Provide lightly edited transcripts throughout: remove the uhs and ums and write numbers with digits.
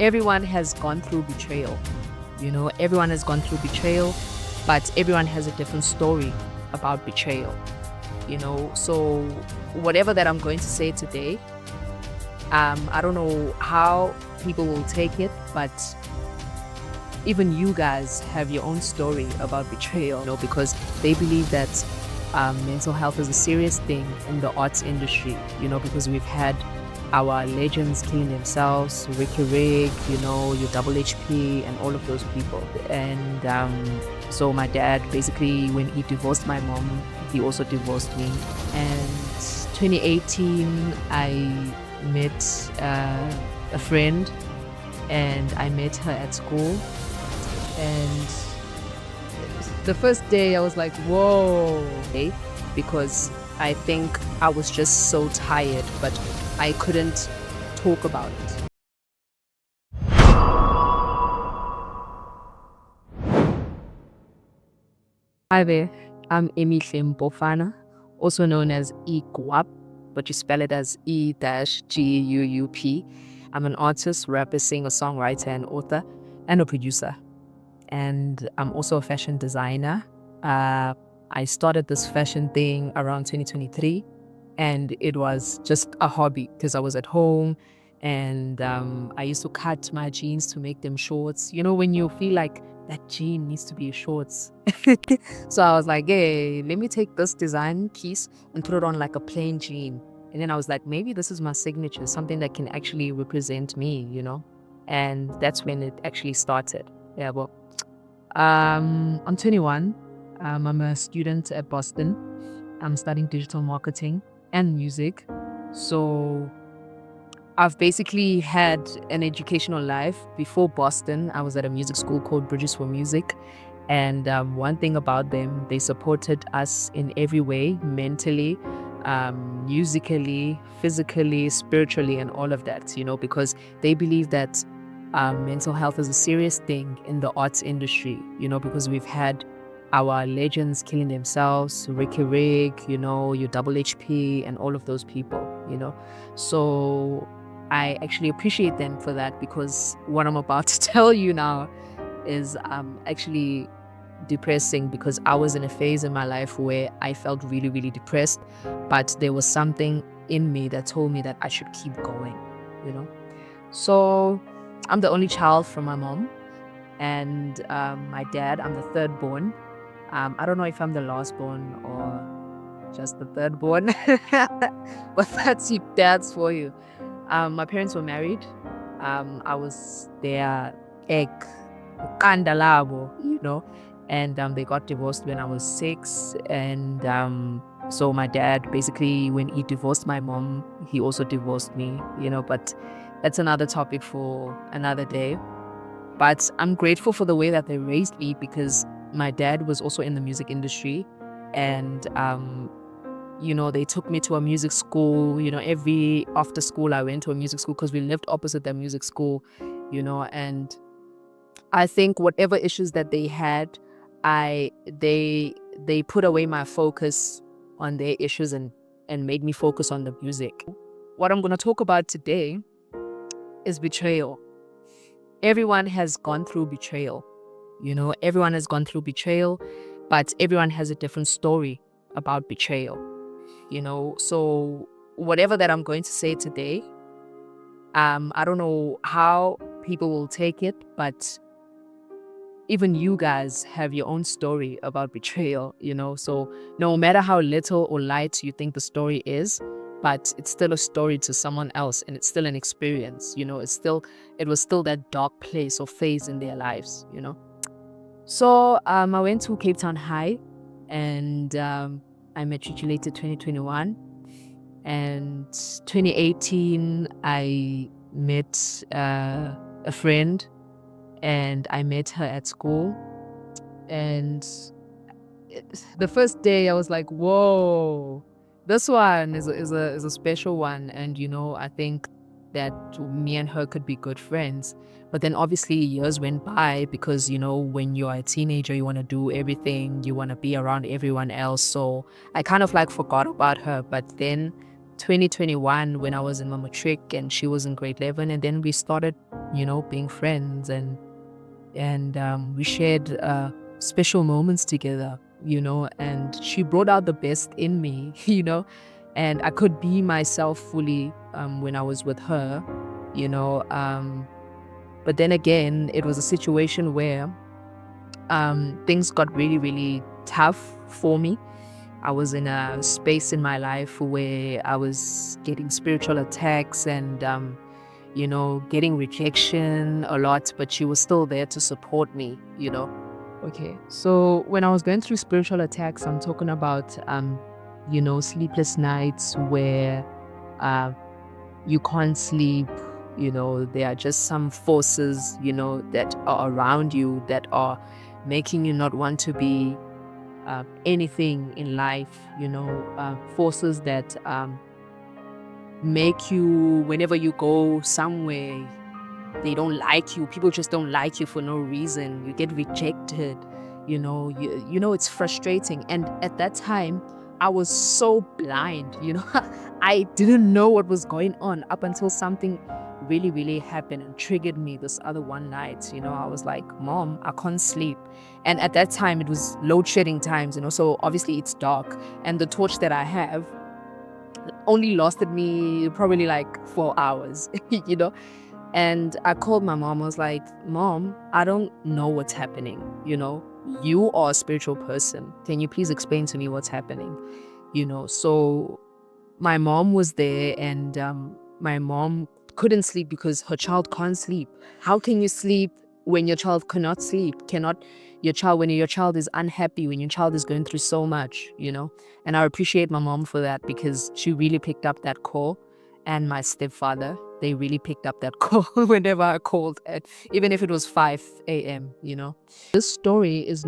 Everyone has gone through betrayal. Everyone has gone through betrayal, but everyone has a different story about betrayal. So whatever that I'm going to say today, I don't know how people will take it, but even you guys have your own story about betrayal, because they believe that mental health is a serious thing in the arts industry, because we've had our legends killing themselves, Ricky Rig, your Double HP and all of those people. And so my dad, basically, when he divorced my mom, he also divorced me. And 2018, I met a friend, and I met her at school. And the first day I was like, whoa, because I think I was just so tired, but I couldn't talk about it. Hi there, I'm Emihle Mpofana, also known as E-Guup, but you spell it as E-Guup. I'm an artist, rapper, singer, songwriter, and author, and a producer. And I'm also a fashion designer. I started this fashion thing around 2023, and it was just a hobby because I was at home, and I used to cut my jeans to make them shorts. When you feel like that jean needs to be shorts. So I was like, hey, let me take this design piece and put it on like a plain jean. And then I was like, maybe this is my signature, something that can actually represent me, And that's when it actually started. Yeah, well, I'm 21. I'm a student at Boston. I'm studying digital marketing and music. So I've basically had an educational life. Before Boston, I was at a music school called Bridges for Music. And one thing about them, they supported us in every way, mentally, musically, physically, spiritually, and all of that, because they believe that mental health is a serious thing in the arts industry, because we've had our legends killing themselves, Ricky Rig, your Double HP, and all of those people, So I actually appreciate them for that, because what I'm about to tell you now is actually depressing, because I was in a phase in my life where I felt really, really depressed, but there was something in me that told me that I should keep going, So I'm the only child from my mom and my dad. I'm the third born. I don't know if I'm the last born or just the third born, but that's for you. My parents were married. I was their egg, kandalabo, and they got divorced when I was 6. And so my dad, basically, when he divorced my mom, he also divorced me, but that's another topic for another day. But I'm grateful for the way that they raised me, because my dad was also in the music industry, and they took me to a music school. Every after school I went to a music school because we lived opposite their music school, and I think whatever issues that they had, they put away my focus on their issues and made me focus on the music. What I'm going to talk about today is betrayal. Everyone has gone through betrayal. Everyone has gone through betrayal, but everyone has a different story about betrayal. So whatever that I'm going to say today, I don't know how people will take it, but even you guys have your own story about betrayal, So no matter how little or light you think the story is, but it's still a story to someone else, and it's still an experience, it was still that dark place or phase in their lives, So I went to Cape Town High, and I matriculated 2021. And 2018, I met a friend, and I met her at school. And the first day I was like, whoa, this one is a special one. And, I think that me and her could be good friends. But then obviously years went by, because, when you're a teenager, you want to do everything, you want to be around everyone else. So I kind of like forgot about her. But then 2021, when I was in my matric and she was in grade 11, and then we started being friends, and we shared special moments together, and she brought out the best in me, and I could be myself fully when I was with her, you know. But then again, it was a situation where things got really, really tough for me. I was in a space in my life where I was getting spiritual attacks and, getting rejection a lot, but she was still there to support me. Okay. So when I was going through spiritual attacks, I'm talking about, sleepless nights where uh, you can't sleep. There are just some forces, that are around you that are making you not want to be anything in life, forces that make you, whenever you go somewhere, they don't like you. People just don't like you for no reason. You get rejected. It's frustrating. And at that time, I was so blind. I didn't know what was going on up until something really, really happened and triggered me this other one night. I was like, Mom, I can't sleep. And at that time, it was load shedding times, so obviously it's dark. And the torch that I have only lasted me probably like 4 hours, And I called my mom. I was like, Mom, I don't know what's happening. You are a spiritual person. Can you please explain to me what's happening? So my mom was there, and my mom couldn't sleep because her child can't sleep. How can you sleep when your child cannot sleep? When your child is unhappy, when your child is going through so much? And I appreciate my mom for that, because she really picked up that call, and my stepfather, they really picked up that call whenever I called, even if it was 5 a.m. This story is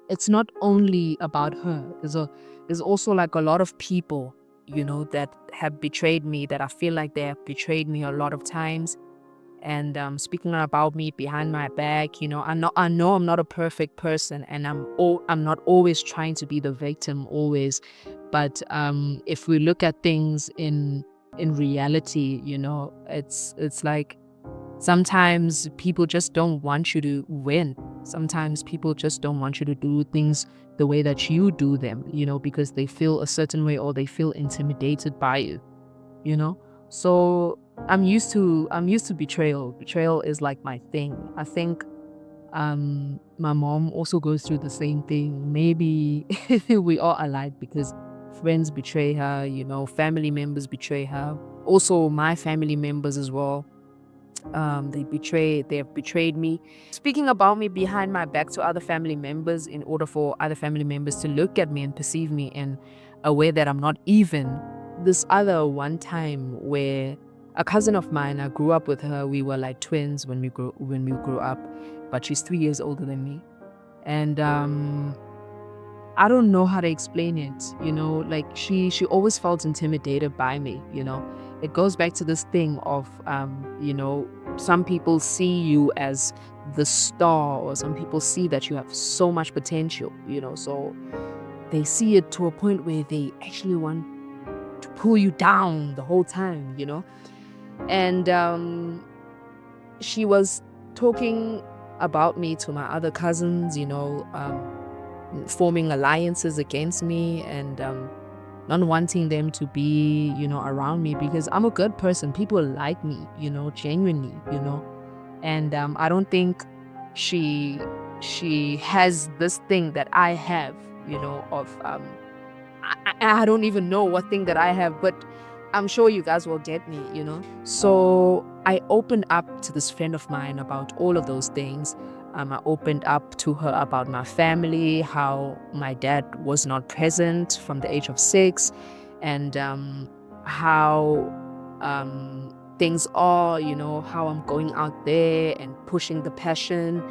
it's not only about her. There's also like a lot of people, that have betrayed me, that I feel like they have betrayed me a lot of times. And speaking about me behind my back, I know I'm not a perfect person, and I'm not always trying to be the victim always. But if we look at things in reality, it's like sometimes people just don't want you to win. Sometimes people just don't want you to do things the way that you do them, because they feel a certain way, or they feel intimidated by you. So I'm used to betrayal. Betrayal is like my thing. I think my mom also goes through the same thing. Maybe we are alike, because friends betray her, family members betray her. Also my family members as well. They have betrayed me, speaking about me behind my back to other family members, in order for other family members to look at me and perceive me in a way that I'm not even. This other one time where a cousin of mine, I grew up with her, we were like twins when we grew up, but she's 3 years older than me. And I don't know how to explain it, like she always felt intimidated by me. It goes back to this thing of some people see you as the star, or some people see that you have so much potential, so they see it to a point where they actually want to pull you down the whole time. And she was talking about me to my other cousins, forming alliances against me, and not wanting them to be, around me, because I'm a good person. People like me, genuinely, and I don't think she she has this thing that I have, of I don't even know what thing that I have, but I'm sure you guys will get me. So I opened up to this friend of mine about all of those things. I opened up to her about my family, how my dad was not present from the age of 6, and how things are, how I'm going out there and pushing the passion,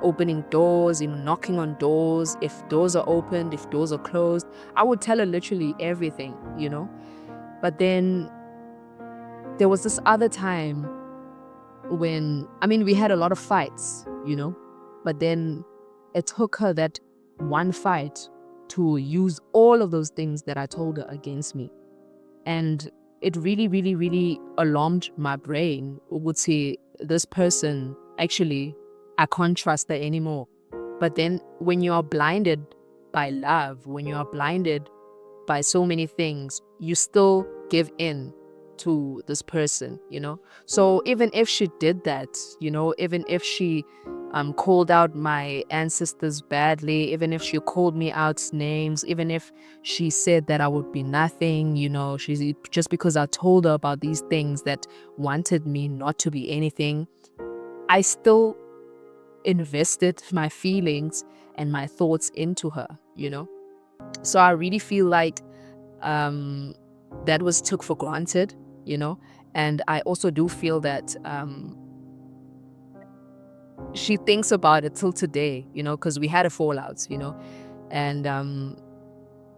opening doors, knocking on doors, if doors are opened, if doors are closed. I would tell her literally everything. But then there was this other time when, we had a lot of fights, but then it took her that one fight to use all of those things that I told her against me. And it really, really, really alarmed my brain. Would say, this person, actually, I can't trust her anymore. But then when you are blinded by love, when you are blinded by so many things, you still give in to this person, So even if she did that, even if she called out my ancestors badly, even if she called me out names, even if she said that I would be nothing, she's just because I told her about these things that wanted me not to be anything, I still invested my feelings and my thoughts into her. So I really feel like that was took for granted, and I also do feel that she thinks about it till today, because we had a fallout, and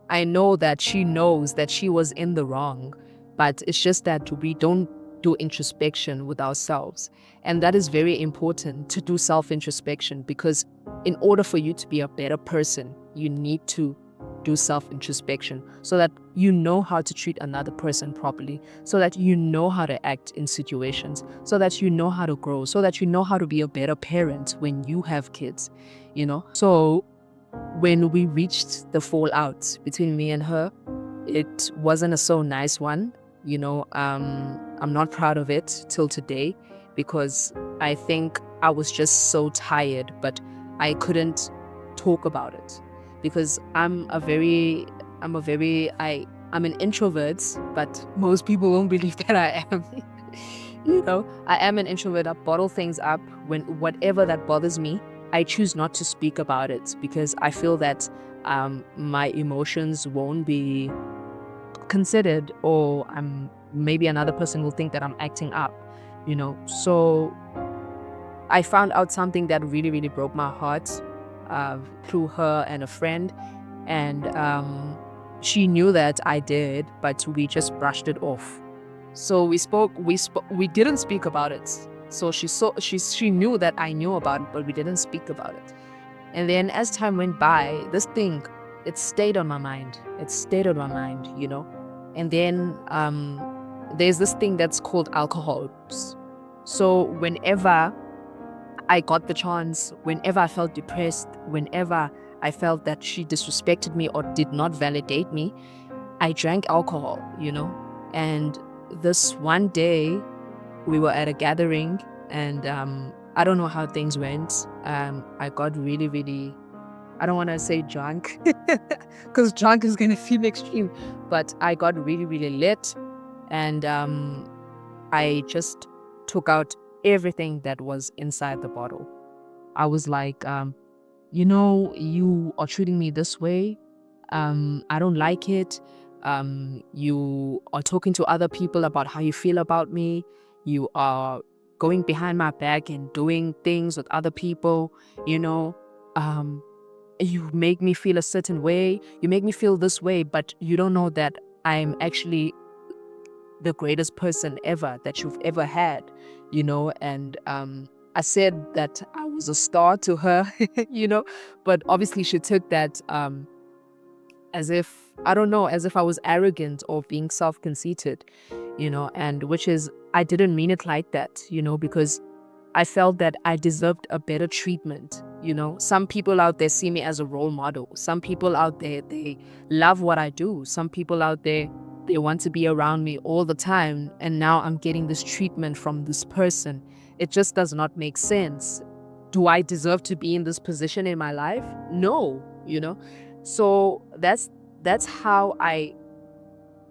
I know that she knows that she was in the wrong, but it's just that we don't do introspection with ourselves. And that is very important, to do self-introspection, because in order for you to be a better person, you need to do self-introspection so that you know how to treat another person properly, so that you know how to act in situations, so that you know how to grow, so that you know how to be a better parent when you have kids, So when we reached the fallout between me and her, it wasn't a so nice one. I'm not proud of it till today, because I think I was just so tired, but I couldn't talk about it, because I'm an introvert, but most people won't believe that I am. I am an introvert. I bottle things up. When whatever that bothers me, I choose not to speak about it, because I feel that my emotions won't be considered, or maybe another person will think that I'm acting up, So I found out something that really, really broke my heart through her and a friend, and she knew that I did, but we just brushed it off. So we didn't speak about it. So she knew that I knew about it, but we didn't speak about it. And then as time went by, this thing, it stayed on my mind. It stayed on my mind, And then there's this thing that's called alcohol. So whenever I got the chance, whenever I felt depressed, whenever I felt that she disrespected me or did not validate me, I drank alcohol, And this one day, we were at a gathering, and I don't know how things went. I got really, really, I don't want to say drunk, because drunk is going to feel extreme, but I got really, really lit, and I just took out everything that was inside the bottle. I was like, you are treating me this way. I don't like it. You are talking to other people about how you feel about me. You are going behind my back and doing things with other people, you make me feel a certain way. You make me feel this way, but you don't know that I'm actually the greatest person ever that you've ever had, and I said that I was a star to her, but obviously she took that as if, I don't know, as if I was arrogant or being self-conceited, and which is, I didn't mean it like that, because I felt that I deserved a better treatment. Some people out there see me as a role model. Some people out there, they love what I do. Some people out there, they want to be around me all the time. And now I'm getting this treatment from this person. It just does not make sense. Do I deserve to be in this position in my life? No, So that's how I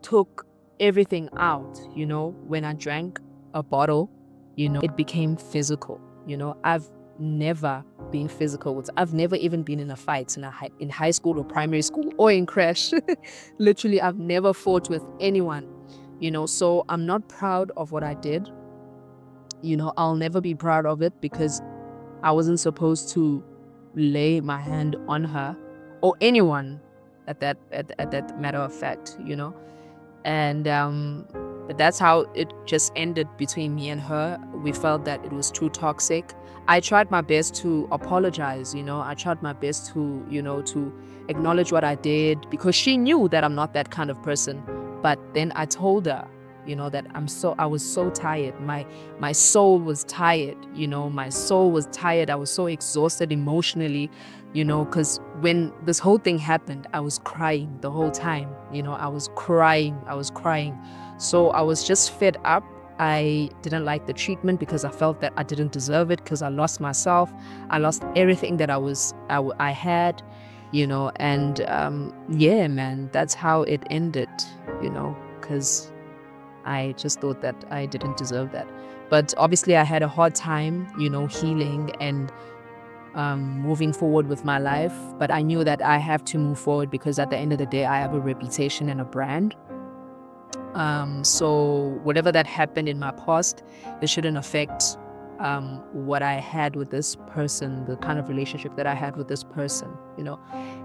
took everything out, when I drank a bottle, it became physical. I've never been physical. I've never even been in a fight in high school or primary school or in crash. Literally, I've never fought with anyone, so I'm not proud of what I did. I'll never be proud of it, because I wasn't supposed to lay my hand on her or anyone at that matter of fact, and but that's how it just ended between me and her. We felt that it was too toxic. I tried my best to apologize, I tried my best to, to acknowledge what I did, because she knew that I'm not that kind of person. But then I told her, that I was so tired. My soul was tired, my soul was tired. I was so exhausted emotionally, because when this whole thing happened, I was crying the whole time. I was crying. So I was just fed up. I didn't like the treatment because I felt that I didn't deserve it, because I lost myself. I lost everything that I had, and yeah, man, that's how it ended, because I just thought that I didn't deserve that. But obviously, I had a hard time, healing and moving forward with my life. But I knew that I have to move forward, because at the end of the day, I have a reputation and a brand. So whatever that happened in my past, it shouldn't affect what I had with this person, the kind of relationship that I had with this person.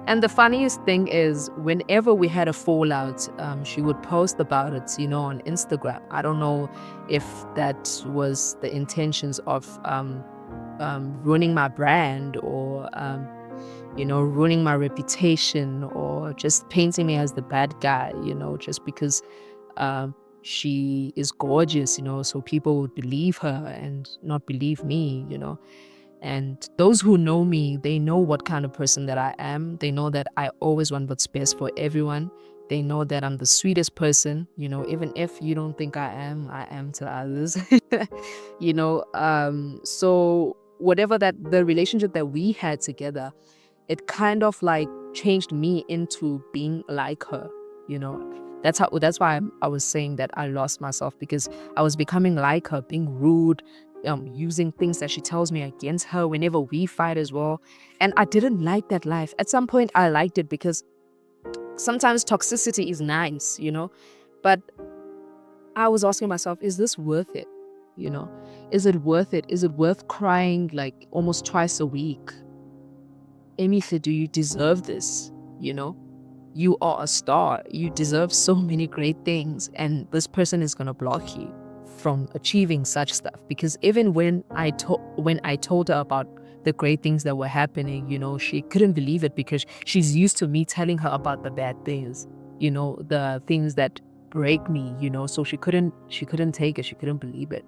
And the funniest thing is, whenever we had a fallout, she would post about it, on Instagram. I don't know if that was the intentions of ruining my brand, or ruining my reputation, or just painting me as the bad guy, just because um, she is gorgeous, so people would believe her and not believe me. And those who know me, they know what kind of person that I am. They know that I always want what's best for everyone. They know that I'm the sweetest person, even if you don't think I am to others. So whatever that the relationship that we had together, it kind of like changed me into being like her, you know. That's why I was saying that I lost myself, because I was becoming like her, being rude, using things that she tells me against her whenever we fight as well. And I didn't like that life. At some point I liked it, because sometimes toxicity is nice, but I was asking myself, is this worth it? You know, is it worth it? Is it worth crying like almost twice a week? Emihle, do you deserve this? You know, you are a star. You deserve so many great things, and this person is gonna block you from achieving such stuff. Because even when I told her about the great things that were happening, she couldn't believe it, because she's used to me telling her about the bad things, the things that break me, so she couldn't take it, she couldn't believe it.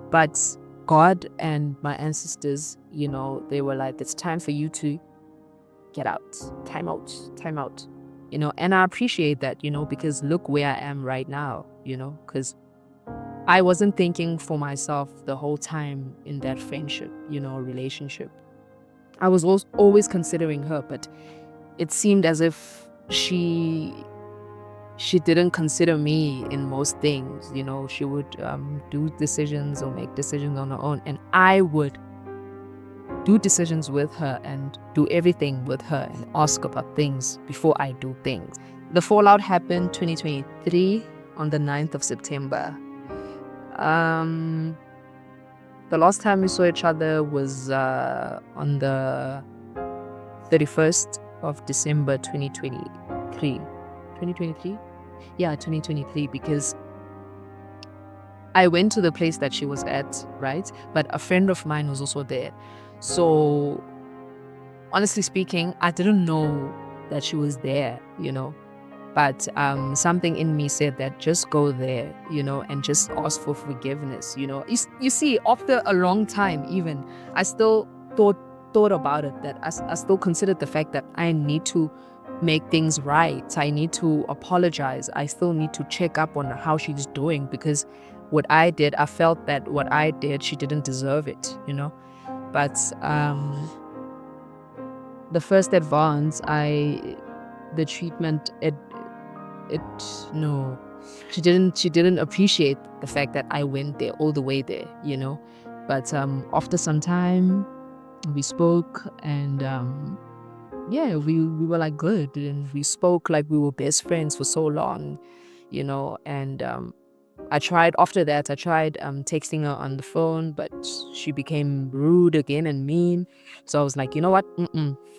But God and my ancestors, they were like, it's time for you to get out, time out, time out. And I appreciate that, because look where I am right now, because I wasn't thinking for myself the whole time in that friendship, relationship. I was always considering her, but it seemed as if she didn't consider me in most things. She would do decisions or make decisions on her own, and I would do decisions with her and do everything with her and ask about things before I do things. The fallout happened 2023 on the 9th of September. The last time we saw each other was on the 31st of December 2023. 2023? Yeah, 2023, because I went to the place that she was at, right? But a friend of mine was also there. So honestly speaking, I didn't know that she was there, but something in me said that just go there, and just ask for forgiveness. You see, after a long time, even I still thought about it, that I still considered the fact that I need to make things right. I need to apologize. I still need to check up on how she's doing, because what I did, I felt that what I did, she didn't deserve it, But the first advance, the treatment, it no, she didn't appreciate the fact that I went there, all the way there, But after some time, we spoke, and yeah, we were like good, and we spoke like we were best friends for so long, and after that I tried texting her on the phone, but she became rude again and mean. So I was like, you know what?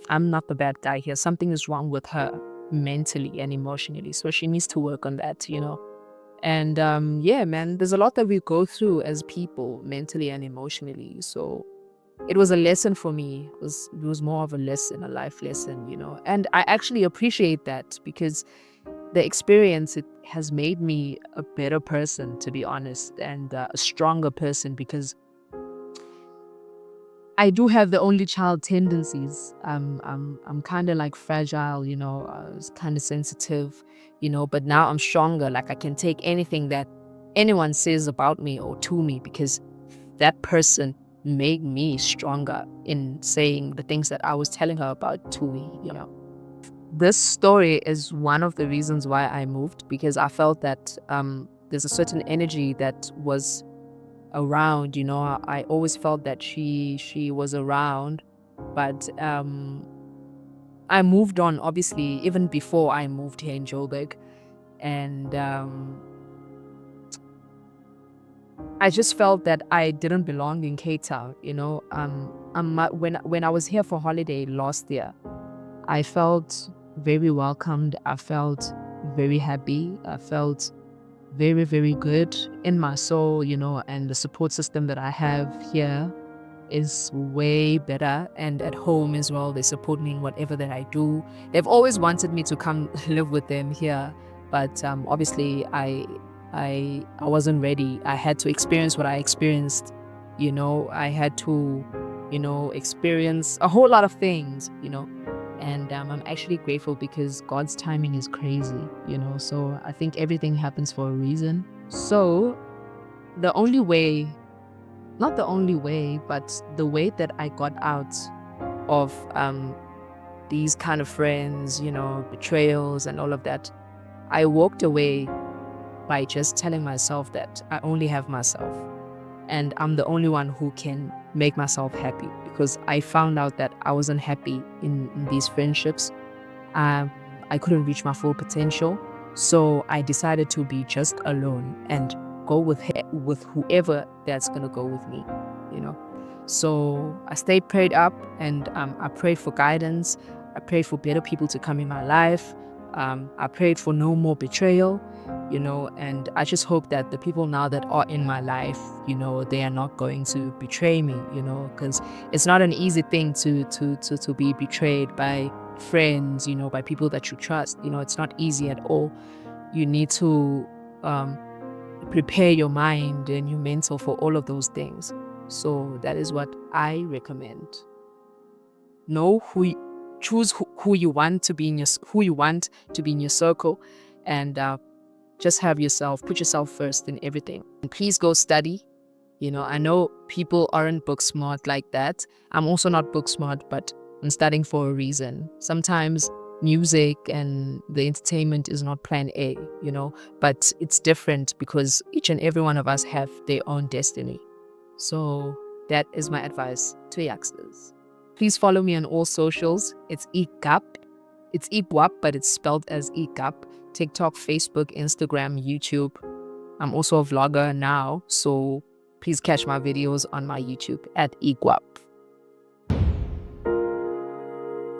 I'm not the bad guy here. Something is wrong with her mentally and emotionally. So she needs to work on that, And yeah, man, there's a lot that we go through as people, mentally and emotionally. So it was a lesson for me. It was more of a lesson, a life lesson, And I actually appreciate that, because the experience, it has made me a better person, to be honest, and a stronger person, because I do have the only child tendencies. I'm kind of like fragile, kind of sensitive, but now I'm stronger. Like I can take anything that anyone says about me or to me, because that person made me stronger in saying the things that I was telling her about to me. This story is one of the reasons why I moved, because I felt that there's a certain energy that was around. I always felt that she was around, but I moved on, obviously, even before I moved here in Joburg, and I just felt that I didn't belong in Cape Town. When I was here for holiday last year, I felt very welcomed. I felt very happy. I felt very, very good in my soul, and the support system that I have here is way better. And at home as well, they support me in whatever that I do. They've always wanted me to come live with them here, but obviously I wasn't ready. I had to experience what I experienced. I had to, experience a whole lot of things. And I'm actually grateful, because God's timing is crazy. So I think everything happens for a reason. So the only way, not the only way, but the way that I got out of these kind of friends, betrayals and all of that, I walked away by just telling myself that I only have myself, and I'm the only one who can make myself happy, because I found out that I wasn't happy in these friendships. I couldn't reach my full potential, so I decided to be just alone and go with whoever that's gonna go with me, you know. So I stayed prayed up, and I prayed for guidance. I prayed for better people to come in my life. I prayed for no more betrayal, and I just hope that the people now that are in my life, they are not going to betray me, because it's not an easy thing to be betrayed by friends, by people that you trust. It's not easy at all. You need to prepare your mind and your mental for all of those things. So that is what I recommend. Know choose who you want to be in your circle, and just have yourself, put yourself first in everything. And please go study. I know people aren't book smart like that. I'm also not book smart, but I'm studying for a reason. Sometimes music and the entertainment is not plan A, but it's different, because each and every one of us have their own destiny. So that is my advice to youngsters. Please follow me on all socials. It's E-Guup. It's E-Guup, but it's spelled as E-Guup. TikTok, Facebook, Instagram, YouTube. I'm also a vlogger now, so please catch my videos on my YouTube at E-Guup.